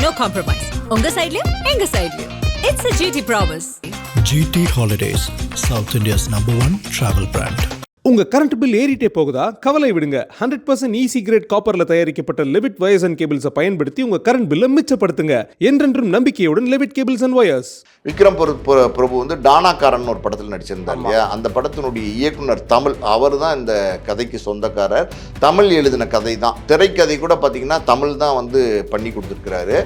No compromise. உங்க சைடுலயும் எங்க சைடுலயும். It's a GT promise. GT Holidays, South India's #1 travel brand. உங்க current bill ஏறிட்டே போகுதா? கவலை விடுங்க. 100% ஈசி கிரேட் காப்பர்ல தயாரிக்கப்பட்ட லெவிட் வயர்ஸ் அண்ட் கேபிள்ஸை பயன்படுத்தி உங்க கரண்ட் பில்லை மிச்சப்படுத்துங்க. என்றென்றும் நம்பிக்கையுடன் Levit cables and wires. Vikram Prabhu வந்து டானாக்காரன் ஒரு படத்தில் நடிச்சிருந்தார் இல்லையா? அந்த படத்தினுடைய இயக்குனர் தமிழ், அவர் தான் இந்த கதைக்கு சொந்தக்காரர். தமிழ் எழுதின கதை தான், திரைக்கதை கூட பார்த்தீங்கன்னா தமிழ் தான் வந்து பண்ணி கொடுத்துருக்கிறாரு.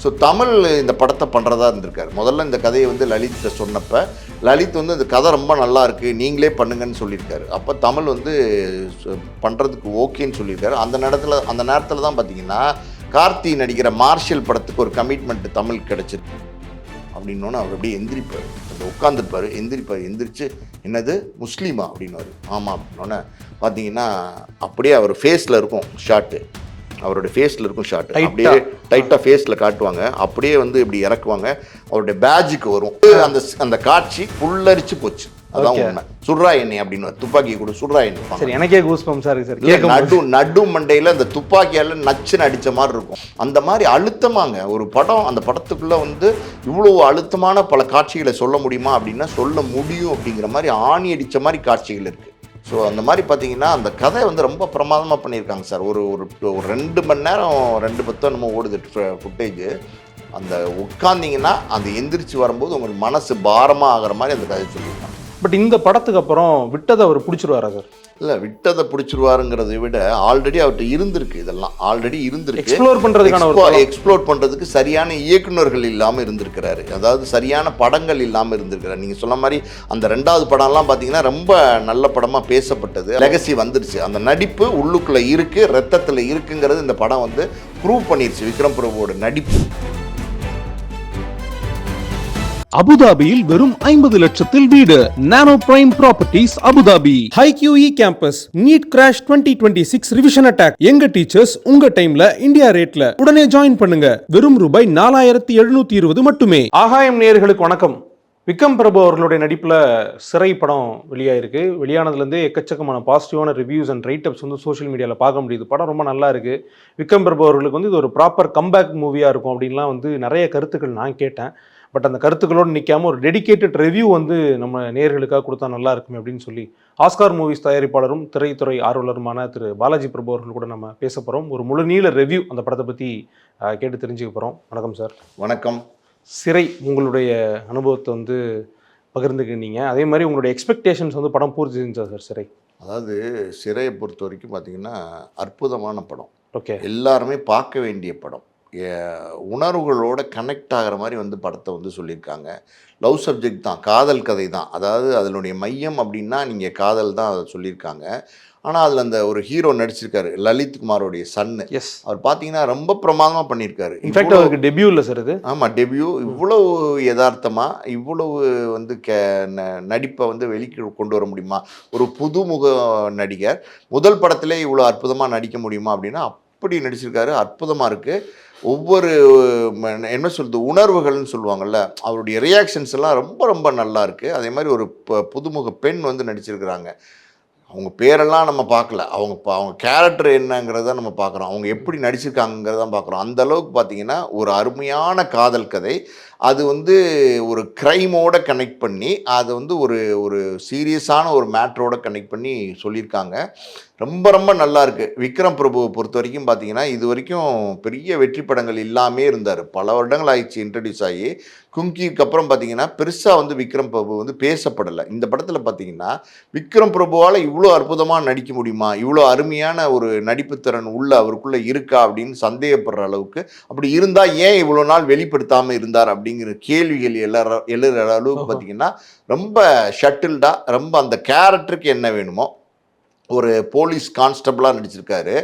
ஸோ தமிழ் இந்த படத்தை பண்ணுறதா இருந்திருக்காரு. முதல்ல இந்த கதையை வந்து லலித்தை சொன்னப்போ லலித் வந்து இந்த கதை ரொம்ப நல்லா இருக்குது, நீங்களே பண்ணுங்கன்னு சொல்லியிருக்காரு. அப்போ தமிழ் வந்து பண்ணுறதுக்கு ஓகேன்னு சொல்லியிருக்காரு. அந்த நேரத்தில் தான் பார்த்தீங்கன்னா கார்த்தி நடிக்கிற மார்ஷல் படத்துக்கு ஒரு கமிட்மெண்ட் தமிழ் கிடச்சிருக்கு. அப்படின்னோன்னு அவர் அப்படியே எந்திரிப்பார், அந்த உட்காந்துருப்பார், எந்திரிச்சு என்னது முஸ்லீமா அப்படின்னுவார். ஆமாம் அப்படின்னோடனே பார்த்தீங்கன்னா அப்படியே அவர் ஃபேஸில் இருக்கும் ஷாட்டு, அவருடைய ஃபேஸில் இருக்கும் ஷாட், அப்படியே டைட்டாக ஃபேஸில் காட்டுவாங்க, அப்படியே வந்து இப்படி இறக்குவாங்க, அவருடைய பேட்ஜுக்கு வரும். அந்த காட்சி புல்லரிச்சு போச்சு. அதான் உண்மை. சுர்ரா எண்ணெய் அப்படின்னு துப்பாக்கி கூட சுர்ரா எண்ணெய். எனக்கே கூஸ்பம்ஸா இருக்கு சார். நடு மண்டையில் அந்த துப்பாக்கியால் நச்சுன்னு அடித்த மாதிரி இருக்கும். அந்த மாதிரி அழுத்தமாங்க ஒரு படம். அந்த படத்துக்குள்ளே வந்து இவ்வளோ அழுத்தமான பல காட்சிகளை சொல்ல முடியுமா அப்படின்னா சொல்ல முடியும். அப்படிங்கிற மாதிரி ஆணி அடித்த மாதிரி காட்சிகள் இருக்குது. ஸோ அந்த மாதிரி பார்த்தீங்கன்னா அந்த கதை வந்து ரொம்ப பிரமாதமாக பண்ணியிருக்காங்க சார். ஒரு 2 மணி நேரம் 2:10 நம்ம ஓடுது ஃபுட்டேஜ். அந்த உட்காந்திங்கன்னா அந்த எந்திரிச்சு வரும்போது உங்களுக்கு மனசு பாரமாக ஆகிற மாதிரி அந்த கதை சொல்லியிருக்காங்க. பட் இந்த படத்துக்கு அப்புறம் விட்டதை அவர் பிடிச்சிருவாரா சார்? இல்லை, விட்டதை பிடிச்சிருவாருங்கிறத விட ஆல்ரெடி அவர்கிட்ட இருந்திருக்கு. இதெல்லாம் ஆல்ரெடி இருந்திருக்கு. எக்ஸ்ப்ளோர் பண்ணுறதுக்கு சரியான இயக்குநர்கள் இல்லாமல் இருந்திருக்கிறாரு. அதாவது சரியான படங்கள் இல்லாமல் இருந்திருக்கிறாரு. நீங்கள் சொன்ன மாதிரி அந்த 2வது படம்லாம் பார்த்தீங்கன்னா ரொம்ப நல்ல படமாக பேசப்பட்டது. லெகசி வந்துருச்சு. அந்த நடிப்பு உள்ளுக்குள்ளே இருக்குது, ரத்தத்தில் இருக்குங்கிறது இந்த படம் வந்து ப்ரூவ் பண்ணிருச்சு. விக்ரம் பிரபுவோட நடிப்பு. அபுதாபியில் வெறும் 50 லட்சத்தில் வீடு. நானோ prime properties Abu Dhabi. Hi QE campus NEET crash 2026 revision attack. எங்க டீச்சர்ஸ் உங்க டைம்ல இந்தியா ரேட்ல. உடனே ஜாயின் பண்ணுங்க. வெறும் ரூபாய் 4720 மட்டுமே. ஆகாயம் நேயர்களுக்கு வணக்கம். விக்ரம் பிரபு அவர்களுடைய நடிப்புல சிறை படம் வெளியாயிருக்கு. வெளியானதுலேருந்தே எக்கச்சக்கமான பாசிட்டிவான ரிவ்யூஸ் அண்ட் ரைட்டப்ஸ் வந்து சோஷியல் மீடியாவில் பார்க்க முடியுது. படம் ரொம்ப நல்லா இருக்கு. விக்ரம் பிரபு அவர்களுக்கு வந்து இது ஒரு ப்ராப்பர் கம்பேக் மூவியா இருக்கும் அப்படின்லாம் வந்து நிறைய கருத்துக்கள் நான் கேட்டேன். பட் அந்த கருத்துக்களோடு நிற்காமல் ஒரு டெடிகேட்டட் ரிவ்யூ வந்து நம்ம நேயர்களுக்காக கொடுத்தா நல்லா இருக்குமே அப்படின்னு சொல்லி ஆஸ்கார் மூவிஸ் தயாரிப்பாளரும் திரைத்துறை ஆர்வலருமான திரு பாலாஜி பிரபு அவர்கள் கூட நம்ம பேச போகிறோம். ஒரு முழு நீள ரிவ்யூ அந்த படத்தை பற்றி கேட்டு தெரிஞ்சுக்க போகிறோம். வணக்கம் சார். வணக்கம். சிறை, உங்களுடைய அனுபவத்தை வந்து பகிர்ந்துக்கிட்டீங்க. அதே மாதிரி உங்களுடைய எக்ஸ்பெக்டேஷன்ஸ் வந்து படம் பூர்த்தி செஞ்சா சார் சிறை? அதாவது சிறையை பொறுத்த வரைக்கும் பார்த்தீங்கன்னா அற்புதமான படம். ஓகே, எல்லாருமே பார்க்க வேண்டிய படம். உணர்வுகளோட கனெக்ட் ஆகிற மாதிரி வந்து படத்தை வந்து சொல்லியிருக்காங்க. லவ் சப்ஜெக்ட் தான், காதல் கதை தான். அதாவது அதனுடைய மையம் அப்படின்னா நீங்கள் காதல் தான் அதை சொல்லியிருக்காங்க. ஆனால் அதில் அந்த ஒரு ஹீரோ நடிச்சிருக்காரு, லலித் குமாரோடைய சன்னு. எஸ், அவர் பார்த்தீங்கன்னா ரொம்ப பிரமாதமாக பண்ணியிருக்காரு. இன்ஃபேக்ட் அவருக்கு டெபியூ இல்லை சார் இது? ஆமாம், டெபியூ. இவ்வளவு யதார்த்தமாக இவ்வளவு வந்து நடிப்பை வந்து வெளிக்கு கொண்டு வர முடியுமா? ஒரு புதுமுக நடிகர் முதல் படத்திலே இவ்வளோ அற்புதமாக நடிக்க முடியுமா அப்படின்னா அப்படி நடிச்சிருக்காரு. அற்புதமாக இருக்குது. ஒவ்வொரு என்ன சொல்கிறது, உணர்வுகள்னு சொல்லுவாங்கள்ல, அவருடைய ரியாக்ஷன்ஸ் எல்லாம் ரொம்ப ரொம்ப நல்லா இருக்குது. அதே மாதிரி ஒரு புதுமுக பெண் வந்து நடிச்சிருக்கிறாங்க. அவங்க பேரெல்லாம் நம்ம பார்க்கல, அவங்க கேரக்டர் என்னங்கிறத நம்ம பார்க்குறோம், அவங்க எப்படி நடிச்சிருக்காங்கிறதான் பார்க்குறோம். அந்த அளவுக்கு பார்த்தீங்கன்னா ஒரு அருமையான காதல் கதை. அது வந்து ஒரு க்ரைமோட கனெக்ட் பண்ணி அது வந்து ஒரு சீரியஸான ஒரு மேட்ரோட கனெக்ட் பண்ணி சொல்லியிருக்காங்க. ரொம்ப ரொம்ப நல்லா இருக்குது. விக்ரம் பிரபுவை பொறுத்த வரைக்கும் பார்த்தீங்கன்னா இது வரைக்கும் பெரிய வெற்றி படங்கள் இல்லாமே இருந்தார். பல வருடங்கள் ஆயிடுச்சு இன்ட்ரடியூஸ் ஆகி. குங்கிக்கு அப்புறம் பார்த்தீங்கன்னா பெருசாக வந்து விக்ரம் பிரபு வந்து பேசப்படலை. இந்த படத்தில் பார்த்தீங்கன்னா விக்ரம் பிரபுவால் இவ்வளோ அற்புதமாக நடிக்க முடியுமா, இவ்வளோ அருமையான ஒரு நடிப்புத்திறன் உள்ள அவருக்குள்ளே இருக்கா அப்படின்னு சந்தேகப்படுற அளவுக்கு, அப்படி இருந்தால் ஏன் இவ்வளோ நாள் வெளிப்படுத்தாமல் இருந்தார் அப்படிங்கிற கேள்விகள் எழுற அளவுக்கு பார்த்தீங்கன்னா ரொம்ப ஷட்டில்டாக, ரொம்ப அந்த கேரக்டருக்கு என்ன வேணுமோ ஒரு போலீஸ் கான்ஸ்டபிளாக நடிச்சிருக்காரு.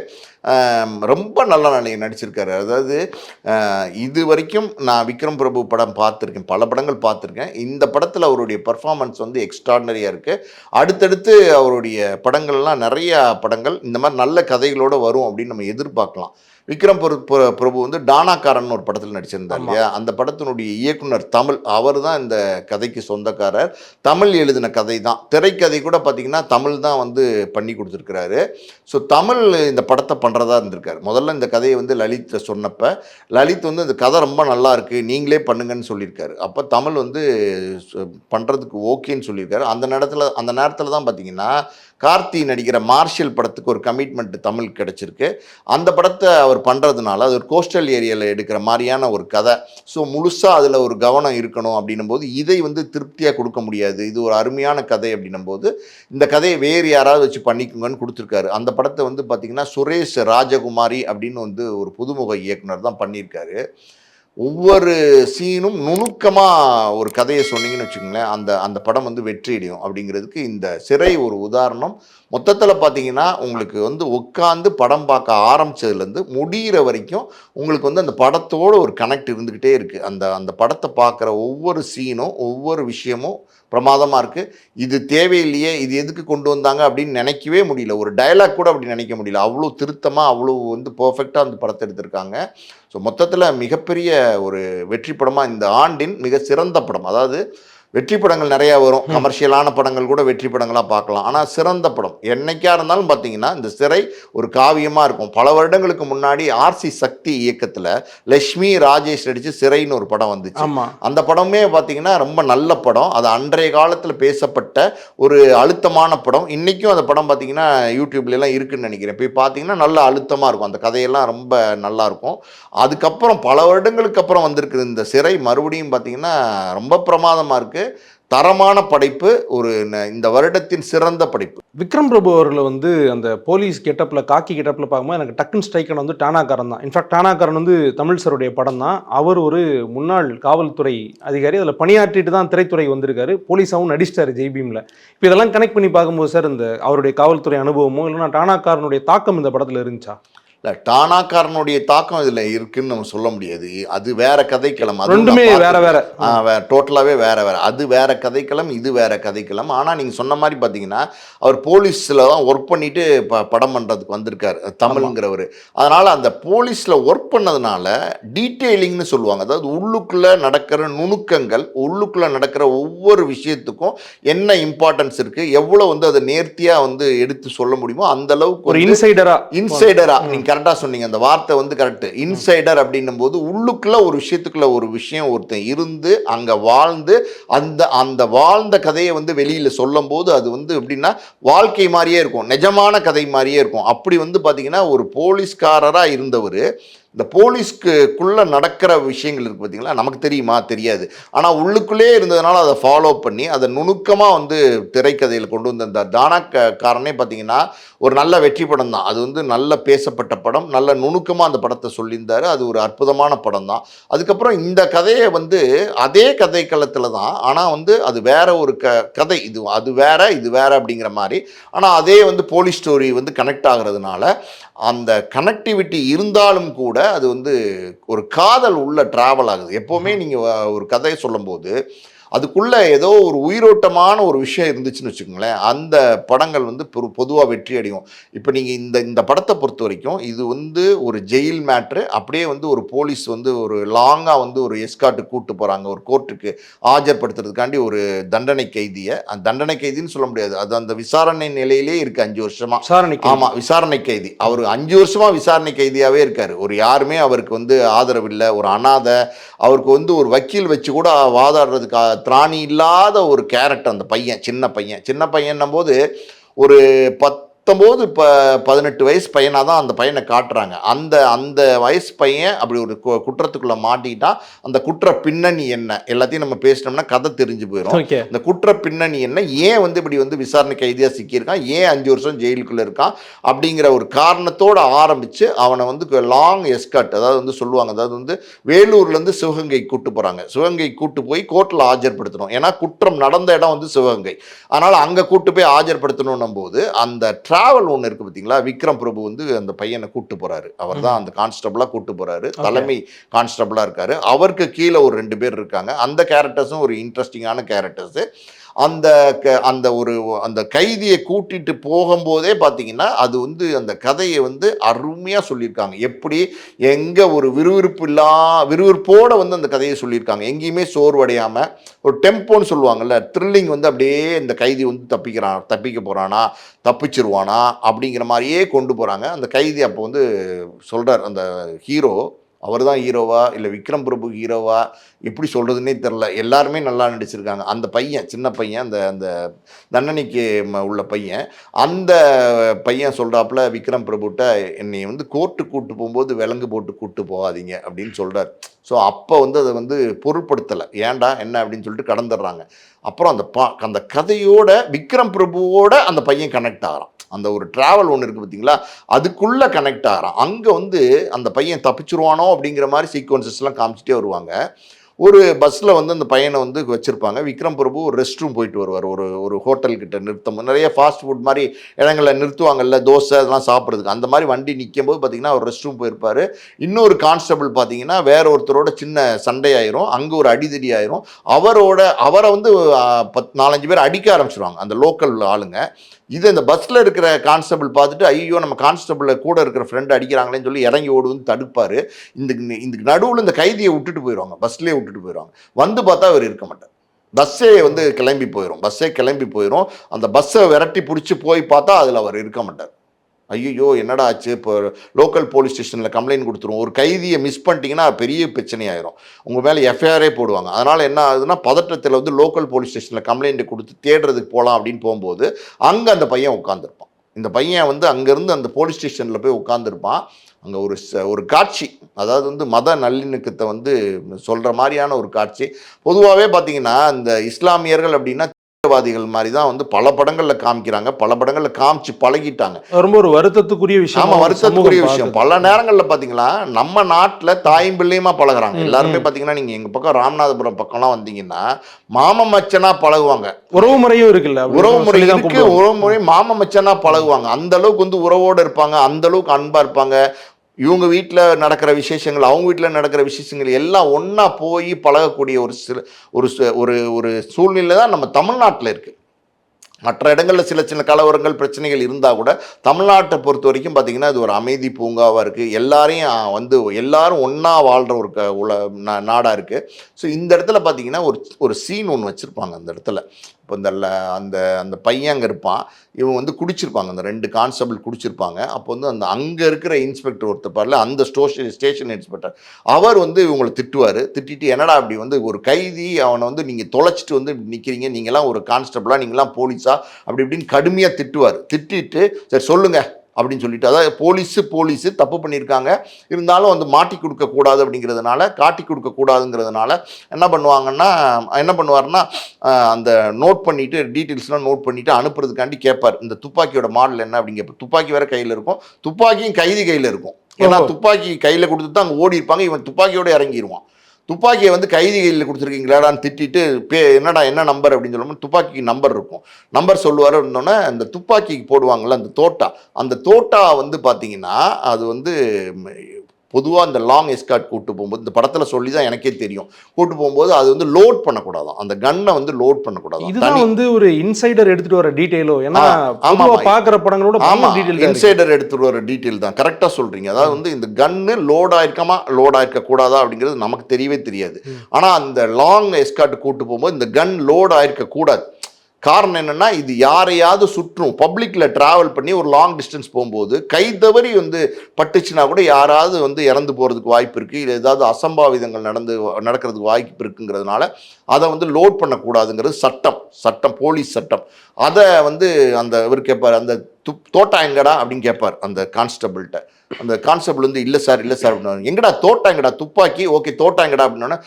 ரொம்ப நல்லா நடிச்சிருக்காரு. அதாவது இது வரைக்கும் நான் விக்ரம் பிரபு படம் பார்த்துருக்கேன், பல படங்கள் பார்த்துருக்கேன். இந்த படத்தில் அவருடைய பர்ஃபார்மன்ஸ் வந்து எக்ஸ்ட்ராடனரியாக இருக்குது. அடுத்தடுத்து அவருடைய படங்கள்லாம் நிறையா படங்கள் இந்த மாதிரி நல்ல கதைகளோடு வரும் அப்படின்னு நம்ம எதிர்பார்க்கலாம். விக்ரம் பிரபு வந்து டானாக்காரன் ஒரு படத்தில் நடிச்சிருந்தார் இல்லையா? அந்த படத்தினுடைய இயக்குனர் தமிழ், அவர் தான் இந்த கதைக்கு சொந்தக்காரர். தமிழ் எழுதின கதை தான், திரைக்கதை கூட பார்த்திங்கன்னா தமிழ் தான் வந்து பண்ணி கொடுத்துருக்கிறாரு. ஸோ தமிழ் இந்த படத்தை பண்ணுற பண்ணுறதா இருந்திருக்காரு. முதல்ல இந்த கதையை வந்து லலித்தை சொன்னப்போ லலித் வந்து இந்த கதை ரொம்ப நல்லா இருக்குது, நீங்களே பண்ணுங்கன்னு சொல்லியிருக்காரு. அப்போ தமிழ் வந்து பண்ணுறதுக்கு ஓகேன்னு சொல்லியிருக்காரு. அந்த நேரத்தில் தான் பார்த்தீங்கன்னா கார்த்தி நடிக்கிற மார்ஷியல் படத்துக்கு ஒரு கமிட்மெண்ட் தமிழ் கிடச்சிருக்கு. அந்த படத்தை அவர் பண்ணுறதுனால அது ஒரு கோஸ்டல் ஏரியாவில் எடுக்கிற மாதிரியான ஒரு கதை. ஸோ முழுசாக அதில் ஒரு கவனம் இருக்கணும் அப்படின்னும் போது இதை வந்து திருப்தியாக கொடுக்க முடியாது, இது ஒரு அருமையான கதை அப்படின்னும் போது இந்த கதையை வேறு யாராவது வச்சு பண்ணிக்கோங்கன்னு கொடுத்துருக்காரு. அந்த படத்தை வந்து பார்த்திங்கன்னா சுரேஷ் ராஜகுமாரி அப்படின்னு வந்து ஒரு புதுமுக இயக்குனர் தான் பண்ணியிருக்காரு. ஒவ்வொரு சீனும் நுணுக்கமாக ஒரு கதையை சொன்னீங்கன்னு வச்சுக்கோங்களேன், அந்த படம் வந்து வெற்றியடையும். அப்படிங்கிறதுக்கு இந்த சிறை ஒரு உதாரணம். மொத்தத்தில் பார்த்தீங்கன்னா உங்களுக்கு வந்து உட்காந்து படம் பார்க்க ஆரம்பித்ததுலேருந்து முடிகிற வரைக்கும் உங்களுக்கு வந்து அந்த படத்தோடு ஒரு கனெக்ட் இருந்துக்கிட்டே இருக்குது. அந்த படத்தை பார்க்குற ஒவ்வொரு சீனும் ஒவ்வொரு விஷயமும் பிரமாதமாக இருக்குது. இது தேவையில்லையே, இது எதுக்கு கொண்டு வந்தாங்க அப்படின்னு நினைக்கவே முடியல. ஒரு டயலாக் கூட அப்படி நினைக்க முடியல. அவ்வளோ திருத்தமாக அவ்வளோ வந்து பர்ஃபெக்டாக அந்த படத்தை எடுத்திருக்காங்க. ஸோ மொத்தத்தில் மிகப்பெரிய ஒரு வெற்றி படமாக இந்த ஆண்டின் மிக சிறந்த படம். அதாவது வெற்றி படங்கள் நிறையா வரும், கமர்ஷியலான படங்கள் கூட வெற்றி படங்களாக பார்க்கலாம். ஆனால் சிறந்த படம் என்னைக்கா இருந்தாலும் பார்த்தீங்கன்னா இந்த சிறை ஒரு காவியமாக இருக்கும். பல வருடங்களுக்கு முன்னாடி ஆர்சி சக்தி இயக்கத்தில் லட்சுமி ராஜேஷ் நடித்து சிறைன்னு ஒரு படம் வந்துச்சு. அந்த படமே பார்த்தீங்கன்னா ரொம்ப நல்ல படம். அது அன்றைய காலத்தில் பேசப்பட்ட ஒரு அழுத்தமான படம். இன்றைக்கும் அந்த படம் பார்த்தீங்கன்னா யூடியூப்லாம் இருக்குதுன்னு நினைக்கிறேன். போய் பார்த்தீங்கன்னா நல்ல அழுத்தமாக இருக்கும், அந்த கதையெல்லாம் ரொம்ப நல்லாயிருக்கும். அதுக்கப்புறம் பல வருடங்களுக்கு அப்புறம் வந்திருக்குது இந்த சிறை, மறுபடியும் பார்த்தீங்கன்னா ரொம்ப பிரமாதமாக இருக்குது. தரமான படைப்பு, ஒரு இந்த வருடத்தின் சிறந்த படைப்பு. விக்ரம் பிரபு அவர்களை வந்து அந்த போலீஸ் கெட்டப்பில் காக்கி கெட்டப்பில் பார்க்கும்போது எனக்கு டக்குன்னு ஸ்ட்ரைக்கன் வந்து டானாக்காரன் தான். இன்ஃபேக்ட் டானாக்காரன் வந்து தமிழ் சருடைய படம் தான். அவர் ஒரு முன்னாள் காவல்துறை அதிகாரி, அதில் பணியாற்றிட்டு தான் திரைத்துறை வந்திருக்காரு, போலீஸாகவும் நடிச்சிட்டாரு ஜெய்பீமில். இப்போ இதெல்லாம் கனெக்ட் பண்ணி பார்க்கும்போது சார் இந்த அவருடைய காவல்துறை அனுபவமோ இல்லைன்னா டானாக்காரனுடைய தாக்கம் இந்த படத்தில் இருந்துச்சா? இல்லை, டானாக்காரனுடைய தாக்கம் இதில் இருக்குன்னு நம்ம சொல்ல முடியாது. அது வேற கதைக்களம், ரெண்டுமே வேற வேற, டோட்டலாகவே வேற வேற. அது வேற கதைக்களம், இது வேற கதைக்களம். ஆனால் நீங்கள் சொன்ன மாதிரி பார்த்தீங்கன்னா அவர் போலீஸில் தான் ஒர்க் பண்ணிட்டு படம் பண்ணுறதுக்கு வந்திருக்காரு தமிழ்ங்கிறவர். அதனால் அந்த போலீஸில் ஒர்க் பண்ணதுனால டீட்டெயிலிங்னு சொல்லுவாங்க. அதாவது உள்ளுக்குள்ளே நடக்கிற நுணுக்கங்கள், உள்ளுக்குள்ளே நடக்கிற ஒவ்வொரு விஷயத்துக்கும் என்ன இம்பார்ட்டன்ஸ் இருக்குது, எவ்வளோ வந்து அதை நேர்த்தியாக வந்து எடுத்து சொல்ல முடியுமோ அந்த அளவுக்கு ஒரு இன்சைடரா நீங்கள் கரெக்டாக சொன்னீங்க. அந்த வார்த்தை வந்து கரெக்ட். இன்சைடர் அப்படின்னும் போது உள்ளுக்குள்ள ஒரு விஷயத்துக்குள்ள ஒரு விஷயம் ஒருத்தன் இருந்து அங்கே வாழ்ந்து அந்த வாழ்ந்த கதையை வந்து வெளியில் சொல்லும் போது அது வந்து எப்படின்னா வாழ்க்கை மாதிரியே இருக்கும், நிஜமான கதை மாதிரியே இருக்கும். அப்படி வந்து பார்த்தீங்கன்னா ஒரு போலீஸ்காரராக இருந்தவர் இந்த போலீஸ்க்குள்ளே நடக்கிற விஷயங்கள் இருக்குது பார்த்தீங்களா, நமக்கு தெரியுமா தெரியாது, ஆனால் உள்ளுக்குள்ளே இருந்ததுனால அதை ஃபாலோ பண்ணி அதை நுணுக்கமாக வந்து திரைக்கதையில் கொண்டு வந்த அந்த டானாக்காரனே பார்த்தீங்கன்னா ஒரு நல்ல வெற்றி படம் தான். அது வந்து நல்ல பேசப்பட்ட படம், நல்ல நுணுக்கமாக அந்த படத்தை சொல்லியிருந்தார். அது ஒரு அற்புதமான படம் தான். அதுக்கப்புறம் இந்த கதையை வந்து அதே கதைக்களத்தில் தான், ஆனால் வந்து அது வேற ஒரு கதை, அது வேற இது வேற அப்படிங்கிற மாதிரி. ஆனால் அதே வந்து போலீஸ் ஸ்டோரி வந்து கனெக்ட் ஆகிறதுனால அந்த கனெக்டிவிட்டி இருந்தாலும் கூட அது வந்து ஒரு காதல் உள்ள ட்ராவல் ஆகுது. எப்போவுமே நீங்கள் ஒரு கதையை சொல்லும்போது அதுக்குள்ளே ஏதோ ஒரு உயிரோட்டமான ஒரு விஷயம் இருந்துச்சுன்னு வச்சுக்கோங்களேன், அந்த படங்கள் வந்து பொதுவாக வெற்றி அடையும். இப்போ நீங்கள் இந்த படத்தை பொறுத்த வரைக்கும் இது வந்து ஒரு ஜெயில் மேட்ரு. அப்படியே வந்து ஒரு போலீஸ் வந்து ஒரு லாங்காக வந்து ஒரு எஸ்கார்ட்டு கூப்பிட்டு போகிறாங்க ஒரு கோர்ட்டுக்கு ஆஜர்படுத்துறதுக்காண்டி ஒரு தண்டனை கைதியை. அந்த தண்டனை கைதின்னு சொல்ல முடியாது, அது அந்த விசாரணை நிலையிலே இருக்குது 5 வருஷமாக. ஆமாம், விசாரணை கைதி. அவர் 5 வருஷமாக விசாரணை கைதியாகவே இருக்கார். ஒரு யாருமே அவருக்கு வந்து ஆதரவு இல்லை, ஒரு அனாதை. அவருக்கு வந்து ஒரு வக்கீல் வச்சு கூட வாதாடுறதுக்கு திராணி இல்லாத ஒரு கேரக்டர் அந்த பையன். சின்ன பையன்னும் போது ஒரு 18 வயசு பையனாக தான் அந்த பையனை காட்டுறாங்க. அந்த வயசு பையன் அப்படி ஒரு குற்றத்துக்குள்ளே மாட்டிக்கிட்டான். அந்த குற்ற பின்னணி என்ன எல்லாத்தையும் நம்ம பேசினோம்னா கதை தெரிஞ்சு போயிடும். இந்த குற்ற பின்னணி என்ன, ஏன் வந்து இப்படி வந்து விசாரணை கைதியாக சிக்கியிருக்கான், ஏன் 5 வருஷம் ஜெயிலுக்குள்ளே இருக்கான் அப்படிங்கிற ஒரு காரணத்தோடு ஆரம்பித்து அவனை வந்து லாங் எஸ்கார்ட், அதாவது வந்து சொல்லுவாங்க, அதாவது வந்து வேலூர்லேருந்து சிவகங்கை கூட்டு போகிறாங்க. சிவகங்கை கூட்டு போய் கோர்ட்டில் ஆஜர்படுத்தணும். ஏன்னா குற்றம் நடந்த இடம் வந்து சிவகங்கை. அதனால் அங்கே கூட்டு போய் ஆஜர்படுத்தணும் போது அந்த டிராவல் ஒன்று இருக்குது பார்த்தீங்களா, விக்ரம் பிரபு வந்து அந்த பையனை கூப்பிட்டு போகிறாரு. அவர் தான் அந்த கான்ஸ்டபிளாக கூப்பிட்டு போகிறாரு, தலைமை கான்ஸ்டபிளாக இருக்கார். அவருக்கு கீழே ஒரு 2 பேர் இருக்காங்க. அந்த கேரக்டர்ஸும் ஒரு இன்ட்ரெஸ்டிங்கான கேரக்டர்ஸு. அந்த அந்த அந்த கைதியை கூட்டிட்டு போகும்போதே பார்த்தீங்கன்னா அது வந்து அந்த கதையை வந்து அருமையாக சொல்லியிருக்காங்க. எப்படி எங்கே ஒரு விறுவிறுப்போட வந்து அந்த கதையை சொல்லியிருக்காங்க. எங்கேயுமே சோர்வடையாமல் ஒரு டெம்போன்னு சொல்லுவாங்கல்ல, த்ரில்லிங் வந்து அப்படியே இந்த கைதி வந்து தப்பிக்க போகிறானா, தப்பிச்சிருவானா அப்படிங்கிற மாதிரியே கொண்டு போகிறாங்க. அந்த கைதி அப்போ வந்து சொல்கிறார், அந்த ஹீரோ, அவர் தான் ஹீரோவா இல்லை விக்ரம் பிரபு ஹீரோவா எப்படி சொல்கிறதுனே தெரில. எல்லாருமே நல்லா நடிச்சிருக்காங்க. அந்த பையன், சின்ன பையன், அந்த அந்த தண்டனைக்கு உள்ள பையன், அந்த பையன் சொல்கிறாப்புல விக்ரம் பிரபுட்ட, என்னை வந்து கோர்ட்டு கூட்டு போகும்போது விலங்கு போட்டு கூட்டு போகாதீங்க அப்படின்னு சொல்கிறார். ஸோ அப்போ வந்து அதை வந்து பொருட்படுத்தலை, ஏன்டா என்ன அப்படின்னு சொல்லிட்டு கடந்துடுறாங்க. அப்புறம் அந்த கதையோட விக்ரம் பிரபுவோட அந்த பையன் கனெக்ட் ஆகிறான். அந்த ஒரு ட்ராவல் ஒன்று இருக்குது பார்த்தீங்களா, அதுக்குள்ளே கனெக்ட் ஆகிறான். அங்கே வந்து அந்த பையன் தப்பிச்சிருவானோ அப்படிங்கிற மாதிரி சீக்வன்சஸ்லாம் காமிச்சிட்டே வருவாங்க. ஒரு பஸ்ஸில் வந்து அந்த பையனை வந்து வச்சுருப்பாங்க. விக்ரம் பிரபு ஒரு ரெஸ்ட் ரூம் போயிட்டு வருவார். ஒரு ஹோட்டல்கிட்ட நிறைய ஃபாஸ்ட் ஃபுட் மாதிரி இடங்களில் நிறுத்துவாங்கல்ல, தோசை அதெல்லாம் சாப்பிட்றதுக்கு. அந்த மாதிரி வண்டி நிற்கும் போது பார்த்தீங்கன்னா ஒரு ரெஸ்ட் ரூம் போயிருப்பார். இன்னொரு கான்ஸ்டபிள் பார்த்தீங்கன்னா வேற ஒருத்தரோட சின்ன சண்டை ஆயிரும், அங்கே ஒரு அடிதடி ஆயிரும். அவரை வந்து 4-5 பேர் அடிக்க ஆரம்பிச்சிருவாங்க, அந்த லோக்கல் ஆளுங்க. இது இந்த பஸ்ஸில் இருக்கிற கான்ஸ்டபிள் பார்த்துட்டு, ஐயோ நம்ம கான்ஸ்டபிளை கூட இருக்கிற ஃப்ரெண்டு அடிக்கிறாங்களேன்னு சொல்லி இறங்கி ஓடுன்னு தடுப்பார். இந்த நடுவில் இந்த கைதியை விட்டுட்டு போயிடுவாங்க, பஸ்லேயே விட்டுட்டு போயிடுவாங்க. வந்து பார்த்தா அவர் இருக்க மாட்டார். பஸ்ஸே வந்து கிளம்பி போயிடும். அந்த பஸ்ஸை விரட்டி பிடிச்சி போய் பார்த்தா அதில் அவர் இருக்க மாட்டார். ஐயோ என்னடா ஆச்சு, இப்போ லோக்கல் போலீஸ் ஸ்டேஷனில் கம்ப்ளைண்ட் கொடுத்துருவோம். ஒரு கைதியை மிஸ் பண்ணிட்டீங்கன்னா பெரிய பிரச்சனையாயிரும், உங்கள் மேலே எஃப்ஐஆரே போடுவாங்க. அதனால் என்ன ஆகுதுன்னா, பதட்டத்தில் வந்து லோக்கல் போலீஸ் ஸ்டேஷனில் கம்ப்ளைண்ட் கொடுத்து தேடுறதுக்கு போகலாம் அப்படின்னு போகும்போது அங்கே அந்த பையன் உட்காந்துருப்பான். இந்த பையன் வந்து அங்கேருந்து அந்த போலீஸ் ஸ்டேஷனில் போய் உட்காந்துருப்பான். அங்கே ஒரு காட்சி, அதாவது வந்து மத நல்லிணக்கத்தை வந்து சொல்கிற மாதிரியான ஒரு காட்சி. பொதுவாகவே பார்த்தீங்கன்னா இந்த இஸ்லாமியர்கள் அப்படின்னா வாதிகள் மாதிரி தான் வந்து பல படங்களில் காமிக்கிறாங்க, பல படங்களில் காமிச்சு பழகிட்டாங்க. ரொம்ப ஒரு வருத்தத்துக்குரிய விஷயம். ஆமாம், வருத்தத்துக்குரிய விஷயம். பல நேரங்களில் பார்த்தீங்கன்னா நம்ம நாட்டில் தாயும் பிள்ளையுமா பழகுறாங்க. எல்லாருமே பார்த்தீங்கன்னா நீங்கள் எங்கள் பக்கம் ராமநாதபுரம் பக்கம்லாம் வந்தீங்கன்னா மாம மச்சனா பழகுவாங்க. உறவு முறையும் இருக்குல்ல, உறவு முறை மாம மச்சனா பழகுவாங்க. அந்த அளவுக்கு வந்து உறவோடு இருப்பாங்க, அந்த அளவுக்கு அன்பா இருப்பாங்க. இவங்க வீட்டில் நடக்கிற விசேஷங்கள், அவங்க வீட்டில் நடக்கிற விசேஷங்கள் எல்லாம் ஒன்றா போய் பழகக்கூடிய ஒரு சூழ்நிலை தான் நம்ம தமிழ்நாட்டில் இருக்குது. மற்ற இடங்களில் சின்ன கலவரங்கள் பிரச்சனைகள் இருந்தால் கூட தமிழ்நாட்டை பொறுத்த வரைக்கும் பார்த்திங்கன்னா இது ஒரு அமைதி பூங்காவாக இருக்குது. எல்லாரும் ஒன்றா வாழ்கிற ஒரு நாடாக இருக்குது. ஸோ இந்த இடத்துல பார்த்திங்கன்னா ஒரு சீன் ஒன்று வச்சுருப்பாங்க அந்த இடத்துல. இப்போ அந்த பையன் அங்கே இருப்பான், இவங்க வந்து குடிச்சிருப்பாங்க, அந்த 2 கான்ஸ்டபிள் குடிச்சிருப்பாங்க. அப்போ வந்து அங்கே இருக்கிற இன்ஸ்பெக்டர் ஒருத்தர் பாருல, அந்த ஸ்டேஷன் இன்ஸ்பெக்டர், அவர் வந்து இவங்களை திட்டிட்டு என்னடா அப்படி வந்து ஒரு கைதி அவனை வந்து நீங்கள் தொலைச்சிட்டு வந்து நிற்கிறீங்க, நீங்களாம் ஒரு கான்ஸ்டபிளா, நீங்களாம் போலீஸா அப்படி இப்படின்னு கடுமையாக திட்டிட்டு சரி சொல்லுங்கள் அப்படின்னு சொல்லிட்டு, அதாவது போலீஸு தப்பு பண்ணியிருக்காங்க, இருந்தாலும் வந்து காட்டி கொடுக்கக்கூடாதுங்கிறதுனால என்ன பண்ணுவாருன்னா அந்த நோட் பண்ணிவிட்டு டீட்டெயில்ஸ்லாம் நோட் பண்ணிவிட்டு அனுப்புறதுக்காண்டி கேட்பார். இந்த துப்பாக்கியோட மாடல் என்ன அப்படின்னு கேட்பார். துப்பாக்கி வேறு கையில் இருக்கும், துப்பாக்கியும் கைதி கையில் இருக்கும். ஏன்னா துப்பாக்கி கையில் கொடுத்துட்டு தான் அங்கே ஓடி இருப்பாங்க, இவன் துப்பாக்கியோடு இறங்கிடுவான். துப்பாக்கியை வந்து கைதி கையில் கொடுத்துருக்கீங்களாடான்னு திட்டிட்டு என்ன நம்பர் அப்படின்னு சொல்லும்போது துப்பாக்கிக்கு நம்பர் இருக்கும். நம்பர் சொல்லுவார். இருந்தோன்னே அந்த துப்பாக்கிக்கு போடுவாங்கள்ல அந்த தோட்டா வந்து பார்த்தீங்கன்னா அது வந்து பொதுவாக இந்த லாங் எஸ்கார்ட் கூட்டு போகும்போது, இந்த படத்தில் சொல்லி தான் எனக்கே தெரியும், கூட்டு போகும்போது அது வந்து லோட் பண்ணக்கூடாதான், அந்த கன்னை வந்து லோட் பண்ணக்கூடாது. இதுதான் வந்து ஒரு இன்சைடர் எடுத்துகிட்டு வர டீட்டெயிலோ. ஏன்னா பார்க்குற படங்களோட இன்சைடர் எடுத்துகிட்டு வர டீட்டெயில் தான். கரெக்டாக சொல்கிறீங்க. அதாவது வந்து இந்த கன்னு லோட் ஆயிருக்கக்கூடாதா அப்படிங்கிறது நமக்கு தெரியவே தெரியாது. ஆனால் அந்த லாங் எஸ்கார்ட் கூட்டு போகும்போது இந்த கன் லோட் ஆயிருக்கக்கூடாது. காரணம் என்னென்னா, இது யாரையாவது சுற்றும், பப்ளிக்கில் ட்ராவல் பண்ணி ஒரு லாங் டிஸ்டன்ஸ் போகும்போது கை தவறி வந்து பட்டுச்சுன்னா கூட யாராவது வந்து இறந்து போகிறதுக்கு வாய்ப்பு இருக்குது, இல்லை ஏதாவது அசம்பாவிதங்கள் நடக்கிறதுக்கு வாய்ப்பு இருக்குங்கிறதுனால அதை வந்து லோட் பண்ணக்கூடாதுங்கிறது சட்டம், போலீஸ் சட்டம். அதை வந்து இவர் கேட்பார், அந்த தோட்டா எங்கடா அப்படின்னு கேட்பார் அந்த கான்ஸ்டபிள்கிட்ட. அந்த கான்ஸ்டபிள் வந்து இல்லை சார் அப்படின்னா, எங்கடா தோட்டா, எங்கடா துப்பாக்கி, ஓகே தோட்டா எங்கடா அப்படின்னா,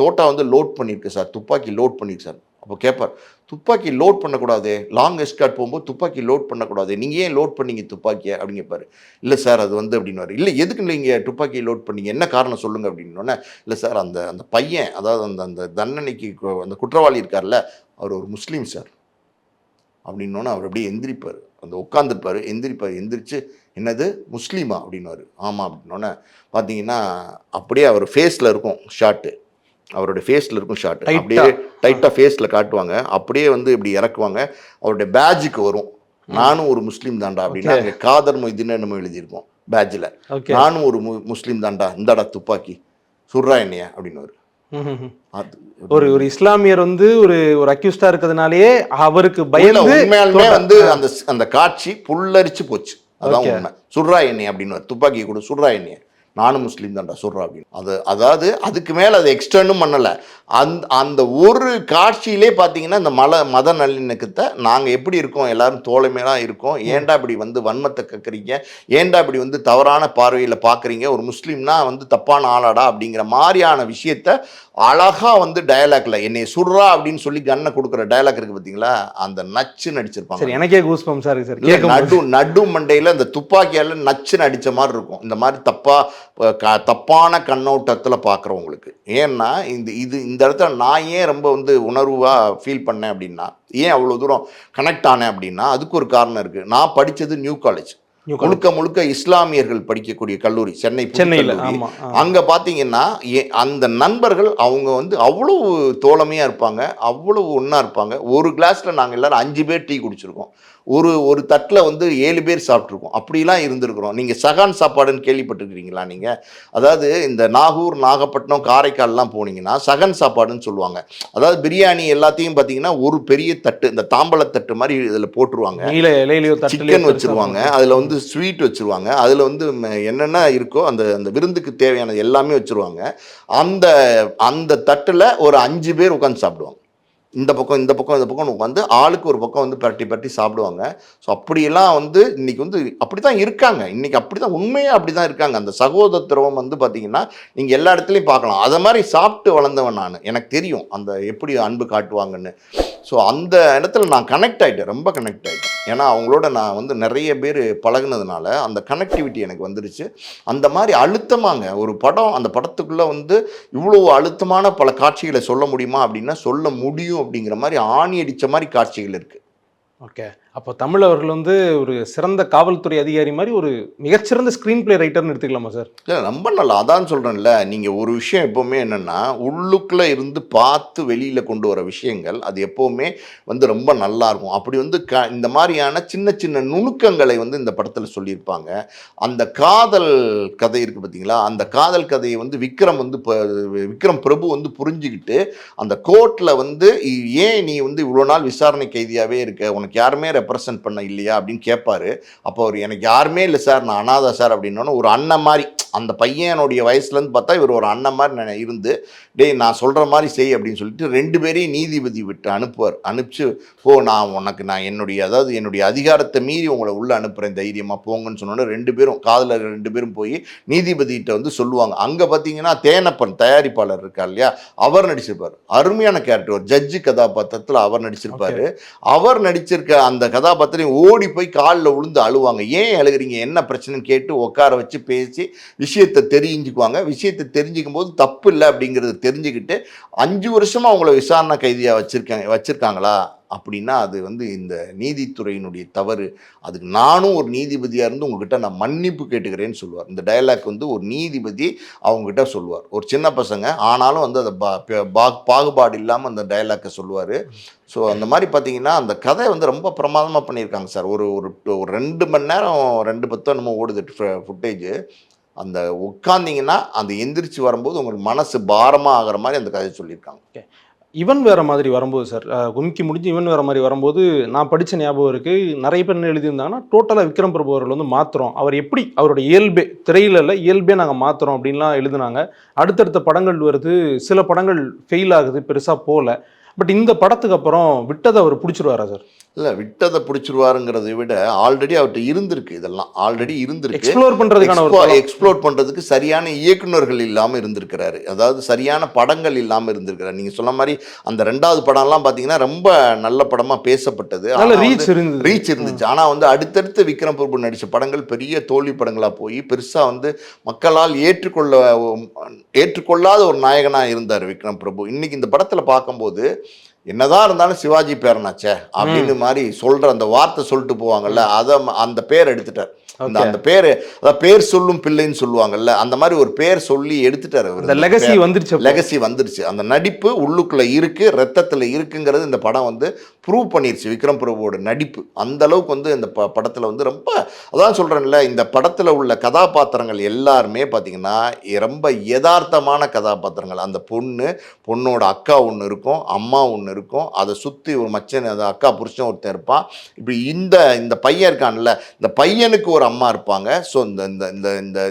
தோட்டா வந்து லோட் பண்ணியிருக்கு சார், துப்பாக்கி லோட் பண்ணியிருக்கு சார். அப்போ கேட்பார், துப்பாக்கி லோட் பண்ணக்கூடாது, லாங் எஸ்கார்ட் போகும்போது துப்பாக்கி லோட் பண்ணக்கூடாது, நீங்கள் ஏன் லோட் பண்ணீங்க துப்பாக்கியை அப்படின்னு கேட்பார். இல்லை சார் அது வந்து அப்படின்னுவார். இல்லை எதுக்கு நீங்கள் துப்பாக்கியை லோட் பண்ணீங்க, என்ன காரணம் சொல்லுங்கள் அப்படின்னோடனே, இல்லை சார் அந்த பையன், அதாவது அந்த தண்டனைக்கு அந்த குற்றவாளி இருக்கார்ல, அவர் ஒரு முஸ்லீம் சார் அப்படின்னோடனே அவர் அப்படியே எந்திரிப்பார், எந்திரிச்சு என்னது முஸ்லீமா அப்படின்னுவார். ஆமாம் அப்படின்னோடனே பார்த்தீங்கன்னா அப்படியே அவர் ஃபேஸில் இருக்கும் ஷாட்டு, அவருடைய ஃபேஸில் இருக்கும் ஷாட், அப்படியே டைட்டாக ஃபேஸில் காட்டுவாங்க, அப்படியே வந்து இப்படி இறக்குவாங்க. அவருடைய பேட்ஜுக்கு வரும், நானும் ஒரு முஸ்லீம் தாண்டா அப்படின்னா, அங்கே காதர் மொய்தீன் நம்ம எழுதியிருக்கோம் பேட்ஜில், நானும் ஒரு முஸ்லீம் தாண்டா, இந்தாடா துப்பாக்கி சுர்ரா என்னையா அப்படின்னு. ஒரு ஒரு இஸ்லாமியர் வந்து ஒரு ஒரு அக்யூஸ்டா இருக்கிறதுனாலயே அவருக்கு பயந்து உண்மையாலுமே வந்து அந்த காட்சி புல்லரிச்சு போச்சு. அதான் உண்மை. சுர்ரா என்னையா அப்படின்னு, துப்பாக்கி கூட சுர்ரா என்னையா, நானும் முஸ்லீம் தான்டா சொல்கிறா அப்படின்னு. அதாவது அதுக்கு மேலே அதை எக்ஸ்டர்னும் பண்ணலை. அந்த ஒரு காட்சியிலே பார்த்தீங்கன்னா இந்த மத நல்லிணக்கத்தை நாங்கள் எப்படி இருக்கோம், எல்லாரும் தோழமையாக இருக்கோம், ஏன்டா இப்படி வந்து வன்மத்தை கற்கிறீங்க, ஏன்டா இப்படி வந்து தவறான பார்வையில் பார்க்குறீங்க, ஒரு முஸ்லீம்னா வந்து தப்பான ஆளாடா அப்படிங்கிற மாதிரியான விஷயத்த அழகாக வந்து டயலாக்ல என்னை சுடுறா அப்படின்னு சொல்லி கண்ணை கொடுக்குற டயலாக் இருக்குது பார்த்தீங்களா, அந்த நச்சு நடிச்சிருப்பாங்க. எனக்கே கூஸ்பம்ஸா இருக்கு சார். நடு மண்டையில் இந்த துப்பாக்கியால் நச்சுன்னு அடித்த மாதிரி இருக்கும். இந்த மாதிரி தப்பான கண்ணோட்டத்தில் பார்க்குறவங்களுக்கு. ஏன்னா இந்த இடத்துல நான் ஏன் ரொம்ப வந்து உணர்வாக ஃபீல் பண்ணேன் அப்படின்னா, ஏன் அவ்வளோ தூரம் கனெக்ட் ஆனேன் அப்படின்னா, அதுக்கு ஒரு காரணம் இருக்குது. நான் படித்தது நியூ காலேஜ், முழுக்க இஸ்லாமியர்கள் படிக்கக்கூடிய கல்லூரி, சென்னையில். அங்கே பார்த்தீங்கன்னா அந்த நண்பர்கள் அவங்க வந்து அவ்வளவு தோழமையாக இருப்பாங்க, அவ்வளவு ஒன்றா இருப்பாங்க. ஒரு கிளாஸில் நாங்கள் எல்லோரும் 5 பேர் டீ குடிச்சிருக்கோம், ஒரு தட்டில் வந்து 7 பேர் சாப்பிட்ருக்கோம், அப்படிலாம் இருந்திருக்கிறோம். நீங்கள் சகான் சாப்பாடுன்னு கேள்விப்பட்டிருக்கிறீங்களா நீங்கள்? அதாவது இந்த நாகூர், நாகப்பட்டினம், காரைக்கால்லாம் போனீங்கன்னா சகன் சாப்பாடுன்னு சொல்லுவாங்க. அதாவது பிரியாணி எல்லாத்தையும் பார்த்தீங்கன்னா ஒரு பெரிய தட்டு, இந்த தாம்பழத்தட்டு மாதிரி இதில் போட்டுருவாங்க, சிக்கன் வச்சுருவாங்க, அதில் வந்து ஸ்வீட் வச்சுருவாங்க, அதில் வந்து என்னென்ன இருக்கோ அந்த விருந்துக்கு தேவையானது எல்லாமே வச்சுருவாங்க. அந்த தட்டில் ஒரு 5 பேர் உட்காந்து சாப்பிடுவாங்க. இந்த பக்கம் உட்காந்து ஆளுக்கு ஒரு பக்கம் வந்து பரட்டி சாப்பிடுவாங்க. ஸோ அப்படியெல்லாம் வந்து இன்றைக்கி வந்து அப்படி தான் இருக்காங்க. இன்றைக்கி அப்படி தான், உண்மையாக அப்படி தான் இருக்காங்க. அந்த சகோதரத்துவம் வந்து பார்த்திங்கன்னா நீங்கள் எல்லா இடத்துலையும் பார்க்கலாம். அதை மாதிரி சாப்பிட்டு வளர்ந்தவன் நான், எனக்கு தெரியும் அந்த எப்படி அன்பு காட்டுவாங்கன்னு. ஸோ அந்த இடத்துல நான் கனெக்ட் ஆகிட்டேன், ரொம்ப கனெக்ட் ஆகிட்டேன். ஏன்னா அவங்களோட நான் வந்து நிறைய பேர் பழகுனதுனால அந்த கனெக்டிவிட்டி எனக்கு வந்துருச்சு. அந்த மாதிரி அழுத்தமாங்க ஒரு படம், அந்த படத்துக்குள்ளே வந்து இவ்வளோ அழுத்தமான பல காட்சிகளை சொல்ல முடியுமா அப்படின்னா சொல்ல முடியும். அப்படிங்கிற மாதிரி ஆணி அடித்த மாதிரி காட்சிகள் இருக்குது. ஓகே, அப்போ தமிழ் அவர்கள் வந்து ஒரு சிறந்த காவல்துறை அதிகாரி மாதிரி ஒரு மிகச்சிறந்த ஸ்க்ரீன் பிளே ரைட்டர்னு எடுத்துக்கலாமா சார்? இல்லை, ரொம்ப நல்லா. அதான் சொல்கிறேன்ல, நீங்கள் ஒரு விஷயம் எப்போவுமே என்னென்னா உள்ளுக்குள்ளே இருந்து பார்த்து வெளியில் கொண்டு வர விஷயங்கள் அது எப்போவுமே வந்து ரொம்ப நல்லாயிருக்கும். அப்படி வந்து இந்த மாதிரியான சின்ன நுணுக்கங்களை வந்து இந்த படத்தில் சொல்லியிருப்பாங்க. அந்த காதல் கதை இருக்குது பார்த்தீங்களா, அந்த காதல் கதையை வந்து விக்ரம் பிரபு வந்து புரிஞ்சுக்கிட்டு அந்த கோர்ட்டில் வந்து ஏன் நீ வந்து இவ்வளோ நாள் விசாரணை கைதியாகவே இருக்க, உனக்கு யாருமே ரெப்ரசன்ட் பண்ண இல்லையா அப்படின்னு கேட்பாரு. அப்போ அவர் எனக்கு யாருமே இல்லை சார், நான் அனாதை சார் அப்படின்னோன்னு ஒரு அண்ணன் மாதிரி, அந்த பையனுடைய வயசுலேருந்து பார்த்தா இவர் ஒரு அண்ணன் மாதிரி இருந்து, டேய் நான் சொல்கிற மாதிரி செய் அப்படின்னு சொல்லிட்டு 2 பேரையும் நீதிபதி விட்டு அனுப்பிச்சு நான் என்னுடைய அதிகாரத்தை மீறி உங்களை உள்ளே அனுப்புகிறேன், தைரியமாக போங்கன்னு சொன்னோன்னே 2 பேரும் காதலர் 2 பேரும் போய் நீதிபதிகிட்ட வந்து சொல்லுவாங்க. அங்கே பார்த்தீங்கன்னா தேனப்பன் தயாரிப்பாளர் இருக்கா இல்லையா, அவர் நடிச்சிருப்பார். அருமையான கேரக்டர், ஒரு ஜட்ஜு கதாபாத்திரத்தில் அவர் நடிச்சிருப்பார். அவர் நடிச்சிருக்க அந்த கதாபாத்திரம் ஓடி போய் காலில் விழுந்து அழுவாங்க. ஏன் அழுகிறீங்க, என்ன பிரச்சனைன்னு கேட்டு உட்கார வச்சு பேசி விஷயத்தை தெரிஞ்சுக்குவாங்க. விஷயத்தை தெரிஞ்சுக்கும் போது தப்பு இல்லை அப்படிங்கிறது தெரிஞ்சுக்கிட்டு 5 வருஷமாக அவங்கள விசாரணை கைதியாக வச்சுருக்காங்களா அப்படின்னா அது வந்து இந்த நீதித்துறையினுடைய தவறு. அதுக்கு நானும் ஒரு நீதிபதியாக இருந்து உங்ககிட்ட நான் மன்னிப்பு கேட்டுக்கிறேன்னு சொல்லுவார். இந்த டயலாக் வந்து ஒரு நீதிபதி அவங்ககிட்ட சொல்லுவார். ஒரு சின்ன பசங்க ஆனாலும் வந்து அதை பாகுபாடு இல்லாமல் அந்த டயலாக்கை சொல்லுவார். ஸோ அந்த மாதிரி பார்த்தீங்கன்னா அந்த கதை வந்து ரொம்ப பிரமாதமாக பண்ணியிருக்காங்க சார். ஒரு 2 மணி நேரம் 2:10 என்னமோ ஓடுது ஃபுட்டேஜ். அந்த உட்காந்திங்கன்னா அந்த எந்திரிச்சு வரும்போது உங்களுக்கு மனசு பாரமாக ஆகிற மாதிரி அந்த கதையை சொல்லியிருக்காங்க. ஓகே, இவன் வேறு மாதிரி வரும்போது சார், கும்கி முடிஞ்சு இவன் வேறு மாதிரி வரும்போது நான் படித்த ஞாபகம் இருக்குது. நிறைய பேர் என்ன எழுதியிருந்தாங்கன்னா டோட்டலாக விக்ரம் பிரபு அவர்கள் வந்து மாற்றுறோம், அவர் எப்படி அவருடைய இயல்பே நாங்கள் மாற்றுறோம் அப்படின்லாம் எழுதுனாங்க. அடுத்தடுத்த படங்கள் வருது, சில படங்கள் ஃபெயில் ஆகுது, பெருசாக போகல. பட் இந்த படத்துக்கு அப்புறம் விட்டதை அவர் பிடிச்சிருவாரா சார்? இல்லை, விட்டதை பிடிச்சிருவாருங்கிறத விட ஆல்ரெடி அவர்கிட்ட இருந்திருக்கு, இதெல்லாம் ஆல்ரெடி இருந்திருக்கு. எக்ஸ்ப்ளோர் பண்ணுறதுக்கு சரியான இயக்குநர்கள் இல்லாமல் இருந்திருக்கிறாரு. அதாவது சரியான படங்கள் இல்லாமல் இருந்திருக்கிறாரு. நீங்கள் சொன்ன மாதிரி அந்த 2வது படம்லாம் பார்த்தீங்கன்னா ரொம்ப நல்ல படமாக பேசப்பட்டது, ரீச் இருந்துச்சு. ஆனால் வந்து அடுத்தடுத்து விக்ரம் பிரபு நடித்த படங்கள் பெரிய தோல்வி படங்களாக போய் பெருசாக வந்து மக்களால் ஏற்றுக்கொள்ளாத ஒரு நாயகனாக இருந்தார் விக்ரம் பிரபு. இன்னைக்கு இந்த படத்தில் பார்க்கும்போது என்னதான் இருந்தாலும் சிவாஜி பேரனாச்சே அப்படின்னு மாதிரி சொல்கிற அந்த வார்த்தை சொல்லிட்டு போவாங்கல்ல, அந்த பேர் எடுத்துட்டார். அந்த பேரு அதாவது பேர் சொல்லும் பிள்ளைன்னு சொல்லுவாங்கல்ல, அந்த மாதிரி ஒரு பேர் சொல்லி எடுத்துட்டாரு அவர். லெகசி வந்துருச்சு. அந்த நடிப்பு உள்ளுக்குள்ள இருக்கு, ரத்தத்துல இருக்குங்கிறது இந்த படம் வந்து ப்ரூவ் பண்ணிருச்சு. விக்ரம் பிரபுவோட நடிப்பு அந்த அளவுக்கு வந்து இந்த படத்துல வந்து ரொம்ப, அதான் சொல்றேன்ல, இந்த படத்துல உள்ள கதாபாத்திரங்கள் எல்லாருமே பாத்தீங்கன்னா ரொம்ப யதார்த்தமான கதாபாத்திரங்கள். அந்த பொண்ணோட அக்கா ஒன்று இருக்கும், அம்மா ஒன்று இருக்கும், அதை சுற்றி ஒரு மச்சன், அந்த அக்கா புருஷன் ஒருத்தன் இருப்பான். இப்படி இந்த பையன் இருக்கான்ல, இந்த பையனுக்கு ஒரு அம்மா இருப்பாங்க. ஸோ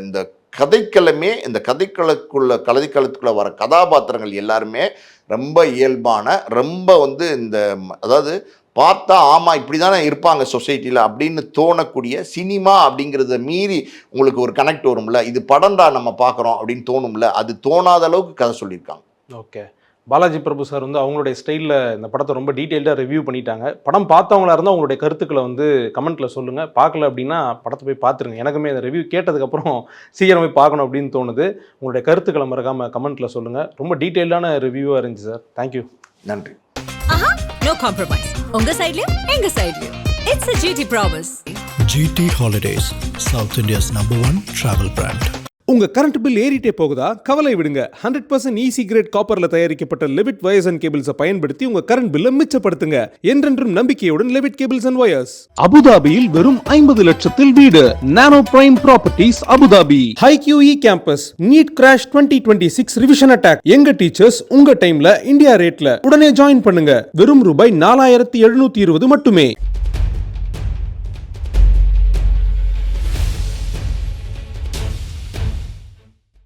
இந்த கதைக்களமே, இந்த கதைக்களத்துக்குள்ள வர கதாபாத்திரங்கள் எல்லாருமே ரொம்ப இயல்பான, ரொம்ப வந்து இந்த, அதாவது பார்த்தா ஆமாம் இப்படி தானே இருப்பாங்க சொசைட்டியில் அப்படின்னு தோணக்கூடிய சினிமா அப்படிங்கிறத மீறி உங்களுக்கு ஒரு கனெக்ட் வரும்ல, இது படம்டா நம்ம பார்க்குறோம் அப்படின்னு தோணும்ல, அது தோணாத அளவுக்கு கதை சொல்லியிருக்காங்க. ஓகே, பாலாஜி பிரபு சார் வந்து அவங்களுடைய ஸ்டைலில் இந்த படத்தை ரொம்ப டீட்டெயில்டாக ரிவ்யூ பண்ணிட்டாங்க. படம் பார்த்தவங்களா இருந்தால் உங்களுடைய கருத்துக்களை வந்து கமெண்ட்டில் சொல்லுங்கள். பார்க்கல அப்படின்னா படத்தை போய் பார்த்துருங்க. எனக்குமே இந்த ரிவ்யூ கேட்டதுக்கப்புறம் சீக்கிரம் போய் பார்க்கணும் அப்படின்னு தோணுது. உங்களுடைய கருத்துக்களை மறக்காமல் கமெண்ட்டில் சொல்லுங்கள். ரொம்ப டீட்டெயிலான ரிவ்யூவாக இருந்துச்சு சார். தேங்க்யூ. நன்றி. No compromise. உங்க சைட்லயும் எங்க சைட்லயும். It's a GT promise. GT Holidays, South India's #1 travel brand. உங்க கரண்ட் பில் ஏறிட்டே போகுதா? கவலை விடுங்க. 100% ஈஸி கிரேட் காப்பர்ல தயாரிக்கப்பட்ட லெவிட் வயர்ஸ் அண்ட் கேபிள்ஸை பயன்படுத்தி உங்க கரண்ட் பில்லை மிச்சப்படுத்துங்க. என்றென்றும் நம்பிக்கையுடன் லெவிட் கேபிள்ஸ் அண்ட் வயர்ஸ். அபுதாபியில் வெறும் 50 லட்சத்தில் வீடு. நானோ பிரைம் ப்ராப்பர்ட்டிஸ் அபுதாபி. HiQE campus NEET crash 2026 revision attack. எங்க டீச்சர்ஸ் உங்க டைம்ல இந்தியா ரேட்ல. உடனே ஜாயின் பண்ணுங்க. வெறும் ரூபாய் 4720 மட்டுமே.